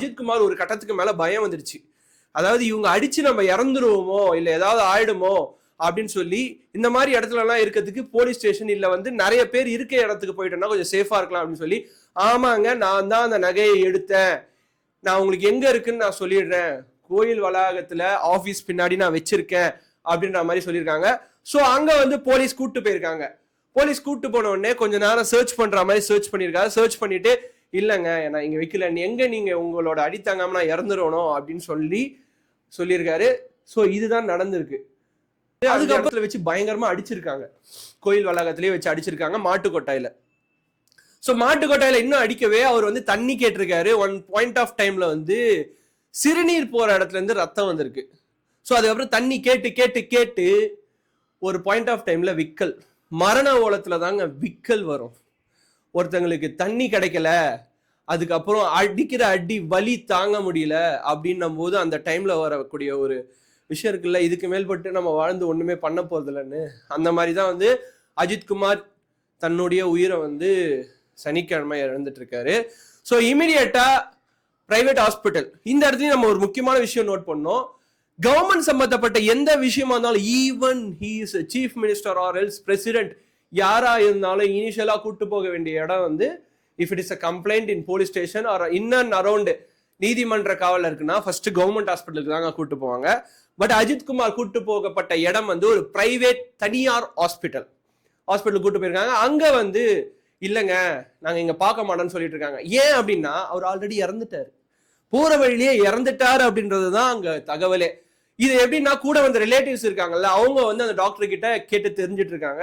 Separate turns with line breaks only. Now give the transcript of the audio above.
அஜித்குமார் ஒரு கட்டத்துக்கு மேல பயம் வந்துருச்சு. அதாவது இவங்க அடிச்சு நம்ம இறந்துருவோமோ இல்ல ஏதாவது ஆயிடுமோ அப்படின்னு சொல்லி இந்த மாதிரி இடத்துல எல்லாம் இருக்கிறதுக்கு போலீஸ் ஸ்டேஷன் இல்ல வந்து நிறைய பேர் இருக்க இடத்துக்கு போயிட்டோம்னா கொஞ்சம் சேஃபா இருக்கலாம் அப்படின்னு சொல்லி, ஆமாங்க நான் தான் அந்த நகையை எடுத்தேன், நான் உங்களுக்கு எங்க இருக்குன்னு நான் சொல்லிடுறேன், கோயில் வளாகத்துல ஆபீஸ் பின்னாடி நான் வச்சிருக்கேன் அப்படின்ற மாதிரி சொல்லியிருக்காங்க. ஸோ அங்க வந்து போலீஸ் கூட்டு போயிருக்காங்க. போலீஸ் கூட்டு போன உடனே கொஞ்ச நேரம் சர்ச் பண்ற மாதிரி சர்ச் பண்ணிருக்காரு. சர்ச் பண்ணிட்டு இல்லைங்க நான் இங்க வைக்கல, எங்க நீங்க உங்களோட அடித்தாங்காம நான் இறந்துடணும் அப்படின்னு சொல்லியிருக்காரு. ஸோ இதுதான் நடந்திருக்கு. அதுக்கப்புறத்துல வச்சு பயங்கரமா அடிச்சிருக்காங்க, கோயில் வளாகத்திலேயே வச்சு அடிச்சிருக்காங்க மாட்டுக்கொட்டாயில. ஸோ மாட்டுக்கொட்டாயில இன்னும் அடிக்கவே அவர் வந்து தண்ணி கேட்டிருக்காரு. ஒன் பாயிண்ட் ஆஃப் டைம்ல வந்து சிறுநீர் போற இடத்துல இருந்து ரத்தம் வந்திருக்கு. ஸோ அதுக்கப்புறம் தண்ணி கேட்டு கேட்டு கேட்டு ஒரு பாயிண்ட் ஆஃப் டைம்ல விக்கல், மரண ஓலத்துல தாங்க விக்கல் வரும். ஒருத்தங்களுக்கு தண்ணி கிடைக்கல, அதுக்கப்புறம் அடிக்கிற அடி வலி தாங்க முடியல அப்படின்னும் போது அந்த டைம்ல வரக்கூடிய ஒரு விஷயம் இருக்குல்ல, இதுக்கு மேல்பட்டு நம்ம வாழ்ந்து ஒண்ணுமே பண்ண போறது இல்லைன்னு, அந்த மாதிரி தான் வந்து அஜித்குமார் தன்னுடைய உயிரை வந்து சனிக்கிழமை இழந்துட்டு இருக்காரு. ஸோ இமீடியட்டா பிரைவேட் ஹாஸ்பிட்டல், இந்த இடத்துலயும் நம்ம ஒரு முக்கியமான விஷயம் நோட் பண்ணோம். கவர்மெண்ட் சம்பந்தப்பட்ட எந்த விஷயமா இருந்தாலும், even he is chief minister or else president, யாரா இருந்தாலும் இனிஷியலா கூட்டு போக வேண்டிய இடம் வந்து if it is a complaint in police station or in and around நீதிமன்ற காவல் இருக்குன்னா ஃபர்ஸ்ட் கவர்மெண்ட் ஹாஸ்பிட்டலுக்கு தாங்க கூட்டு போவாங்க. பட் அஜித்குமார் கூட்டு போகப்பட்ட இடம் வந்து ஒரு பிரைவேட் தனியார் ஹாஸ்பிட்டல் கூட்டு போயிருக்காங்க. அங்க வந்து இல்லைங்க நாங்க இங்க பார்க்க மாட்டோம்னு சொல்லிட்டு இருக்காங்க. ஏன் அப்படின்னா அவர் ஆல்ரெடி இறந்துட்டாரு, போற வழியிலேயே இறந்துட்டாரு அப்படின்றதுதான் அங்க தகவலே. இது எப்படின்னா கூட வந்த ரிலேட்டிவ்ஸ் இருக்காங்கல்ல, அவங்க வந்து அந்த டாக்டர் கிட்ட கேட்டு தெரிஞ்சிட்டு இருக்காங்க.